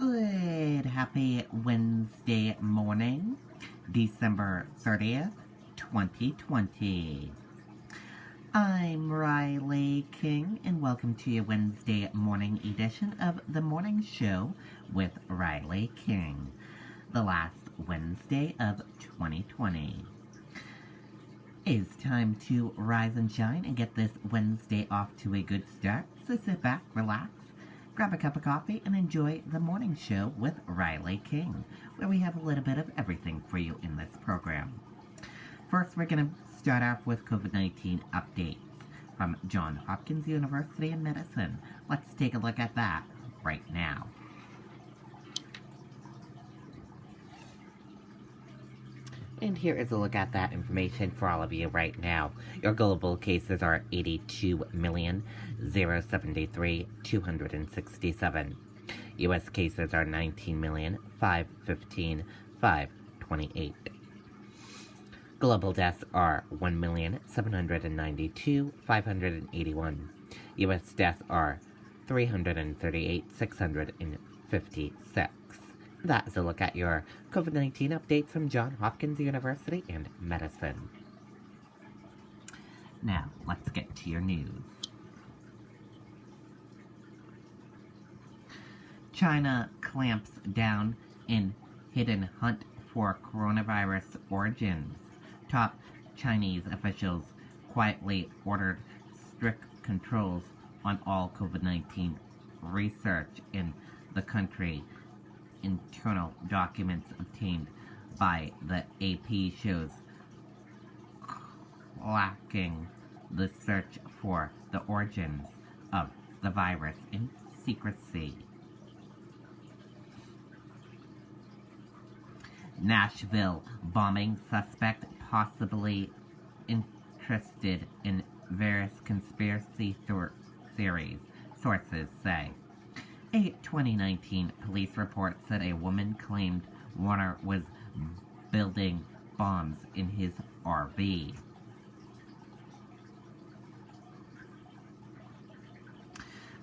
Good, happy Wednesday morning, December 30th, 2020. I'm Riley King, and welcome to your Wednesday morning edition of The Morning Show with Riley King, the last Wednesday of 2020. It's time to rise and shine and get this Wednesday off to a good start, so sit back, relax, grab a cup of coffee, and enjoy The Morning Show with Riley King, where we have a little bit of everything for you in this program. First, we're going to start off with COVID-19 updates from Johns Hopkins University in Medicine. Let's take a look at that right now. And here is a look at that information for all of you right now. Your global cases are 82,073,267. U.S. cases are 19,515,528. Global deaths are 1,792,581. U.S. deaths are 338,656. That is a look at your COVID-19 updates from Johns Hopkins University and Medicine. Now, let's get to your news. China clamps down in hidden hunt for coronavirus origins. Top Chinese officials quietly ordered strict controls on all COVID-19 research in the country. Internal documents obtained by the AP shows lacking the search for the origins of the virus in secrecy. Nashville bombing suspect possibly interested in various conspiracy theories, sources say. A 2019 police report said a woman claimed Warner was building bombs in his RV.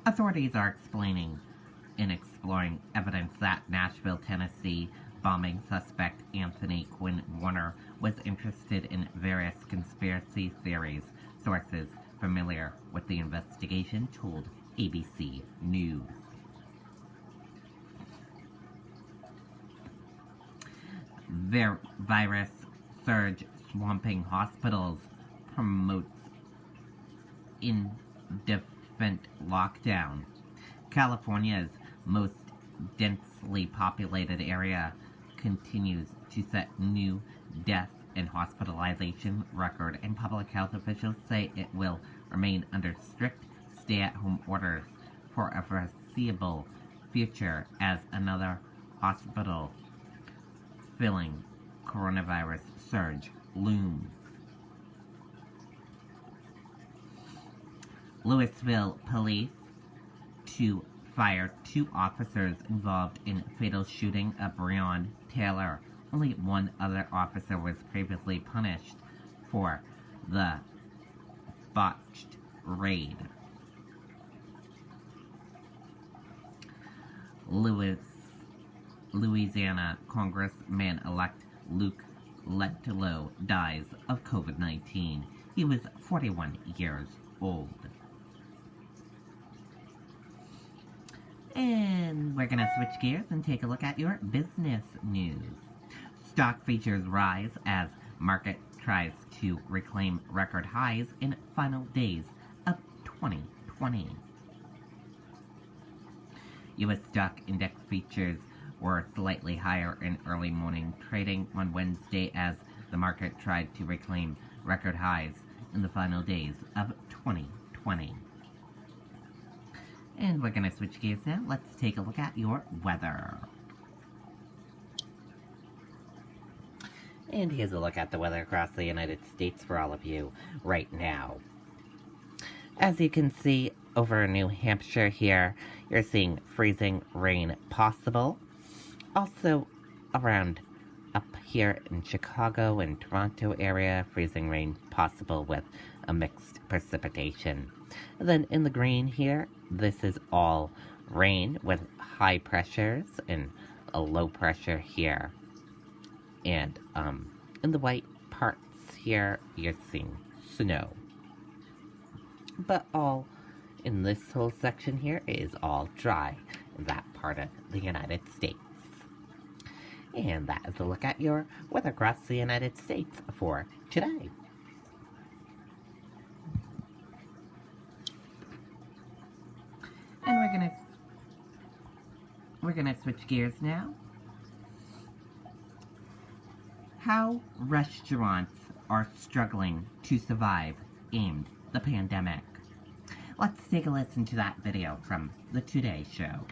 Authorities are exploring evidence that Nashville, Tennessee bombing suspect Anthony Quinn Warner was interested in various conspiracy theories. Sources familiar with the investigation told ABC News. Virus surge swamping hospitals promotes indefinite lockdown. California's most densely populated area continues to set new death and hospitalization record, and public health officials say it will remain under strict stay-at-home orders for a foreseeable future as another hospital filling coronavirus surge looms. Louisville police to fire 2 officers involved in fatal shooting of Breonna Taylor. Only 1 other officer was previously punished for the botched raid. Louisiana Congressman-elect Luke Lettelow dies of COVID-19. He was 41 years old. And we're going to switch gears and take a look at your business news. Stock features rise as market tries to reclaim record highs in final days of 2020. U.S. stock index features were slightly higher in early morning trading on Wednesday as the market tried to reclaim record highs in the final days of 2020. And we're going to switch gears now. Let's take a look at your weather. And here's a look at the weather across the United States for all of you right now. As you can see over New Hampshire here, you're seeing freezing rain possible. Also around up here in Chicago and Toronto area, freezing rain possible with a mixed precipitation. And then in the green here, this is all rain with high pressures and a low pressure here. And in the white parts here, you're seeing snow. But all in this whole section here is all dry in that part of the United States. And that is a look at your weather across the United States for today. And we're gonna switch gears now. How restaurants are struggling to survive in the pandemic. Let's take a listen to that video from the Today Show.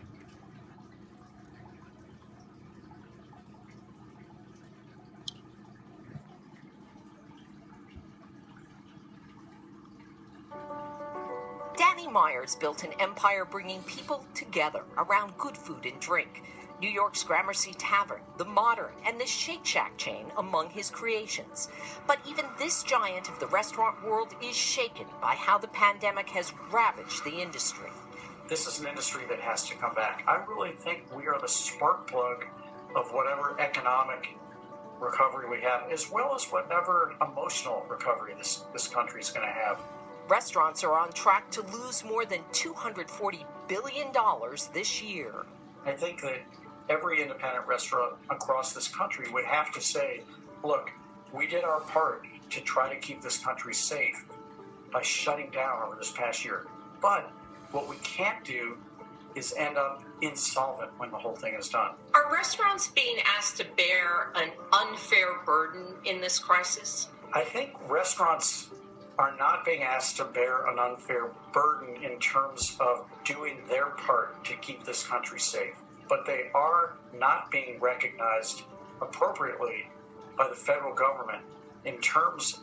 Danny Myers built an empire bringing people together around good food and drink. New York's Gramercy Tavern, The Modern, and the Shake Shack chain among his creations. But even this giant of the restaurant world is shaken by how the pandemic has ravaged the industry. This is an industry that has to come back. I really think we are the spark plug of whatever economic recovery we have, as well as whatever emotional recovery this country is going to have. Restaurants are on track to lose more than $240 billion this year. I think that every independent restaurant across this country would have to say, look, we did our part to try to keep this country safe by shutting down over this past year. But what we can't do is end up insolvent when the whole thing is done. Are restaurants being asked to bear an unfair burden in this crisis? I think restaurants are not being asked to bear an unfair burden in terms of doing their part to keep this country safe. But they are not being recognized appropriately by the federal government in terms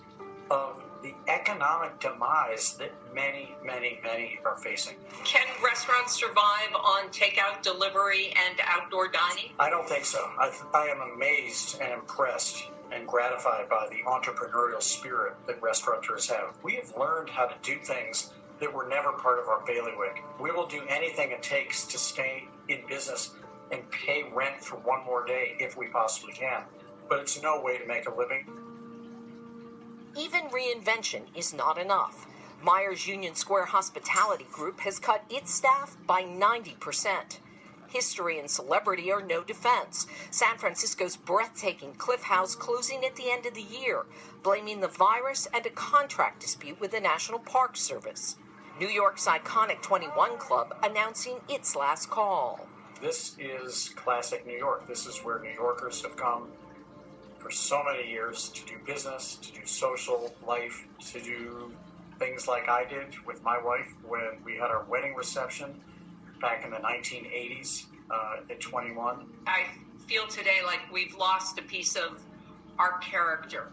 of the economic demise that many, many, many are facing. Can restaurants survive on takeout, delivery, and outdoor dining? I don't think so. I am amazed and impressed and gratified by the entrepreneurial spirit that restaurateurs have. We have learned how to do things that were never part of our bailiwick. We will do anything it takes to stay in business and pay rent for one more day if we possibly can. But it's no way to make a living. Even reinvention is not enough. Myers Union Square Hospitality Group has cut its staff by 90%. History and celebrity are no defense. San Francisco's breathtaking Cliff House closing at the end of the year, blaming the virus and a contract dispute with the National Park Service. New York's iconic 21 Club announcing its last call. This is classic New York. This is where New Yorkers have come for so many years to do business, to do social life, to do things like I did with my wife when we had our wedding reception back in the 1980s at 21. I feel today like we've lost a piece of our character.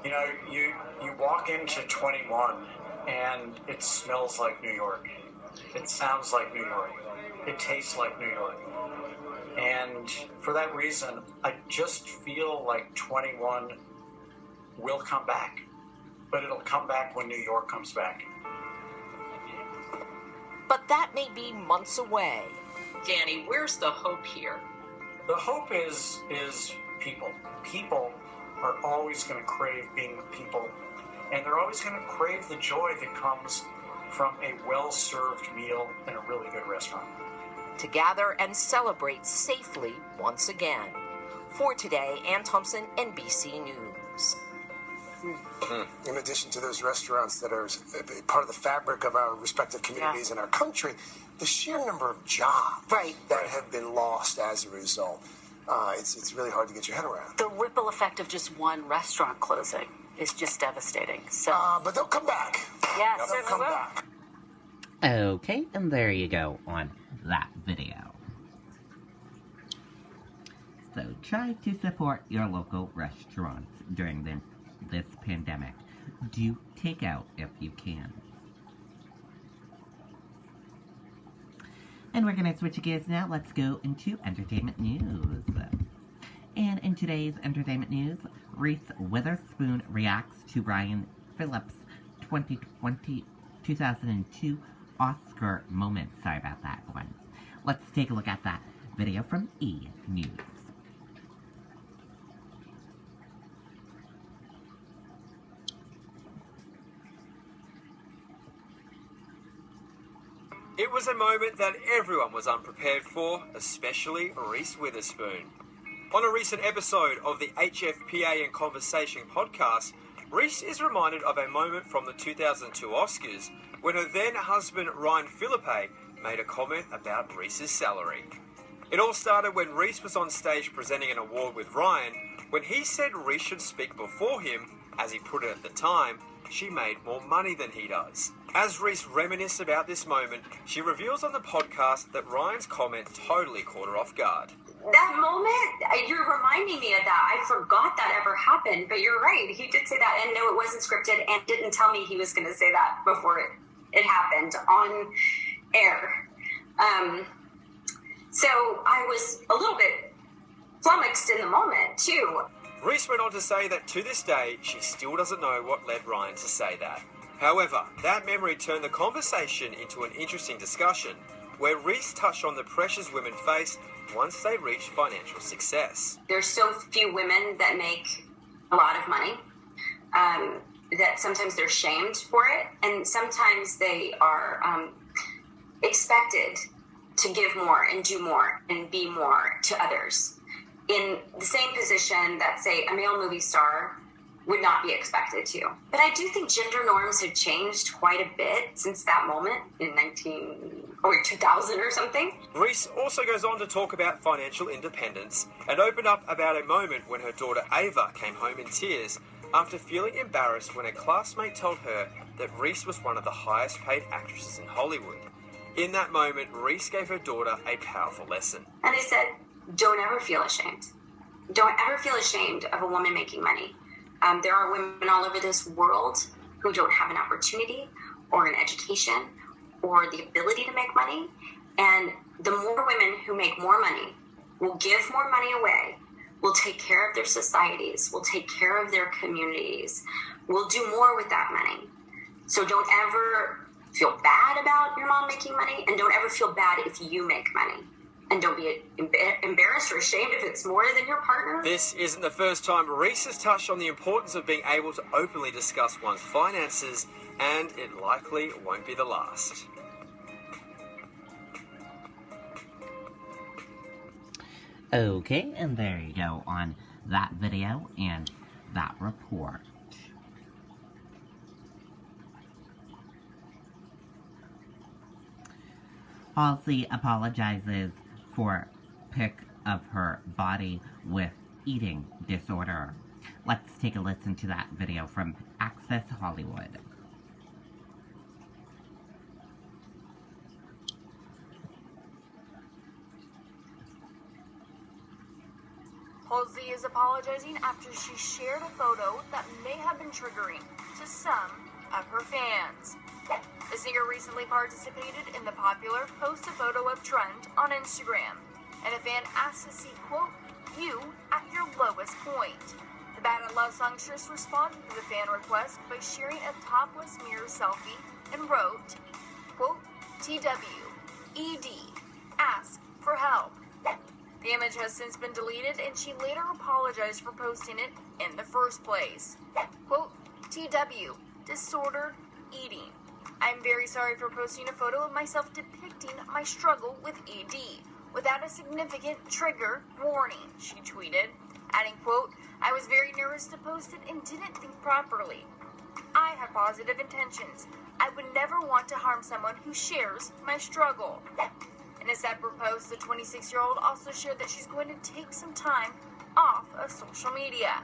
You know, you walk into 21 and it smells like New York. It sounds like New York. It tastes like New York. And for that reason, I just feel like 21 will come back. But it'll come back when New York comes back. But that may be months away. Danny, where's the hope here? The hope is people. People are always going to crave being with people. And they're always going to crave the joy that comes from a well-served meal in a really good restaurant. To gather and celebrate safely once again. For today, Ann Thompson, NBC News. In addition to those restaurants that are part of the fabric of our respective communities in our country, the sheer number of jobs that have been lost as a result, it's really hard to get your head around. The ripple effect of just one restaurant closing is just devastating. So, but they'll come back. Yes, they'll certainly come will. back. Okay, and there you go on that video. So try to support your local restaurants during this pandemic. Do takeout if you can. And we're going to switch gears now. Let's go into entertainment news. And in today's entertainment news, Reese Witherspoon reacts to Ryan Phillips' 2002 Oscar moment. Sorry about that one. Let's take a look at that video from E! News. It was a moment that everyone was unprepared for, especially Reese Witherspoon. On a recent episode of the HFPA and Conversation podcast, Reese is reminded of a moment from the 2002 Oscars when her then husband Ryan Philippe made a comment about Reese's salary. It all started when Reese was on stage presenting an award with Ryan, when he said Reese should speak before him, as he put it at the time, she made more money than he does. As Reese reminisced about this moment, she reveals on the podcast that Ryan's comment totally caught her off guard. That moment, you're reminding me of that. I forgot that ever happened, but you're right. He did say that, and no, it wasn't scripted, and didn't tell me he was going to say that before it happened on air. So I was a little bit flummoxed in the moment, too. Reese went on to say that to this day, she still doesn't know what led Ryan to say that. However, that memory turned the conversation into an interesting discussion, where Reese touched on the pressures women face once they reach financial success. There's so few women that make a lot of money, that sometimes they're shamed for it, and sometimes they are expected to give more and do more and be more to others in the same position that, say, a male movie star would not be expected to. But I do think gender norms have changed quite a bit since that moment in 2000 or something. Reese also goes on to talk about financial independence and opened up about a moment when her daughter Ava came home in tears after feeling embarrassed when a classmate told her that Reese was one of the highest paid actresses in Hollywood. In that moment, Reese gave her daughter a powerful lesson. And I said, don't ever feel ashamed. Don't ever feel ashamed of a woman making money. There are women all over this world who don't have an opportunity or an education or the ability to make money. And the more women who make more money will give more money away, will take care of their societies, will take care of their communities, will do more with that money. So don't ever feel bad about your mom making money, and don't ever feel bad if you make money. And don't be embarrassed or ashamed if it's more than your partner. This isn't the first time Reese has touched on the importance of being able to openly discuss one's finances, and it likely won't be the last. Okay, and there you go on that video and that report. Halsey apologizes for pic of her body with eating disorder. Let's take a listen to that video from Access Hollywood. Halsey is apologizing after she shared a photo that may have been triggering to some of her fans. The singer recently participated in the popular Post a Photo of Trend on Instagram, and a fan asked to see, quote, you at your lowest point. The Bad at Love songstress responded to the fan request by sharing a topless mirror selfie and wrote, quote, TWED, ask for help. The image has since been deleted, and she later apologized for posting it in the first place. Quote, TW, disordered eating. I'm very sorry for posting a photo of myself depicting my struggle with ED without a significant trigger warning, she tweeted, adding, quote, I was very nervous to post it and didn't think properly. I had positive intentions. I would never want to harm someone who shares my struggle. In a separate post, the 26-year-old also shared that she's going to take some time off of social media.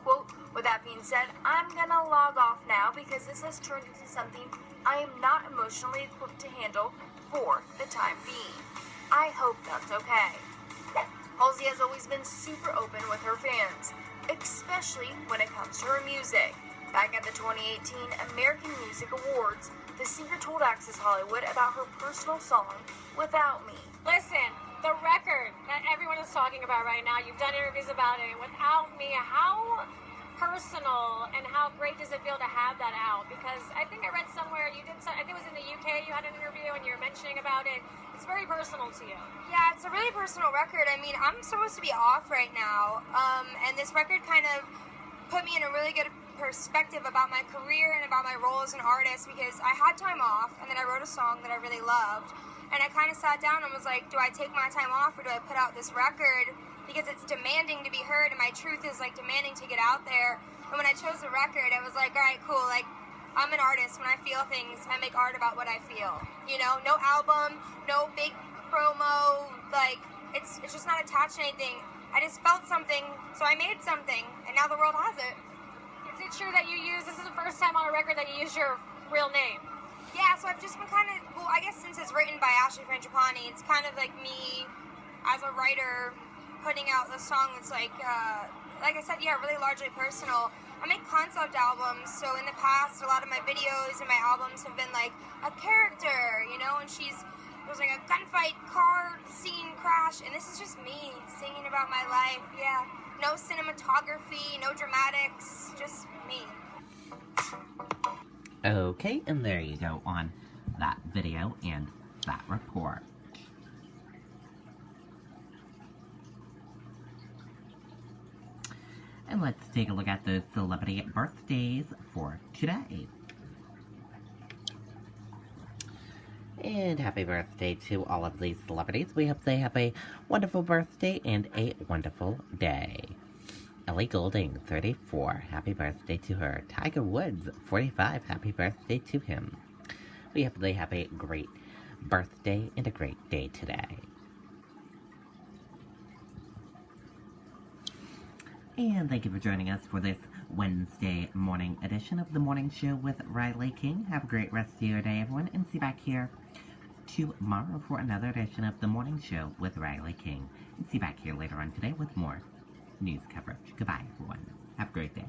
Quote, with that being said, I'm gonna log off now because this has turned into something I am not emotionally equipped to handle for the time being. I hope that's okay. Halsey has always been super open with her fans, especially when it comes to her music. Back at the 2018 American Music Awards, the singer told Access Hollywood about her personal song, Without Me. Listen, the record that everyone is talking about right now, you've done interviews about it, Without Me, how personal, and how great does it feel to have that out? Because I think I read somewhere you did, I think it was in the UK, you had an interview and you were mentioning about it. It's very personal to you. Yeah, it's a really personal record. I mean, I'm supposed to be off right now, and this record kind of put me in a really good perspective about my career and about my role as an artist, because I had time off and then I wrote a song that I really loved, and I kind of sat down and was like, do I take my time off or do I put out this record, because it's demanding to be heard and my truth is like demanding to get out there. And when I chose the record, I was like, all right, cool, like I'm an artist. When I feel things, I make art about what I feel, you know. No album, no big promo, like it's just not attached to anything. I just felt something, so I made something, and now the world has it. Is it true that this is the first time on a record that you use your real name? Yeah, so I've just been kind of, well, I guess since it's written by Ashley Frangipani, it's kind of like me as a writer putting out a song that's like I said, yeah, really largely personal. I make concept albums, so in the past, a lot of my videos and my albums have been like a character, you know, and there's like a gunfight, car scene crash, and this is just me singing about my life, yeah. No cinematography, no dramatics, just me. Okay, and there you go on that video and that report. And let's take a look at the celebrity birthdays for today. And happy birthday to all of these celebrities. We hope they have a wonderful birthday and a wonderful day. Ellie Goulding, 34. Happy birthday to her. Tiger Woods, 45. Happy birthday to him. We hope they have a great birthday and a great day today. And thank you for joining us for this Wednesday morning edition of The Morning Show with Riley King. Have a great rest of your day, everyone, and see you back here tomorrow for another edition of The Morning Show with Riley King. And see you back here later on today with more news coverage. Goodbye, everyone. Have a great day.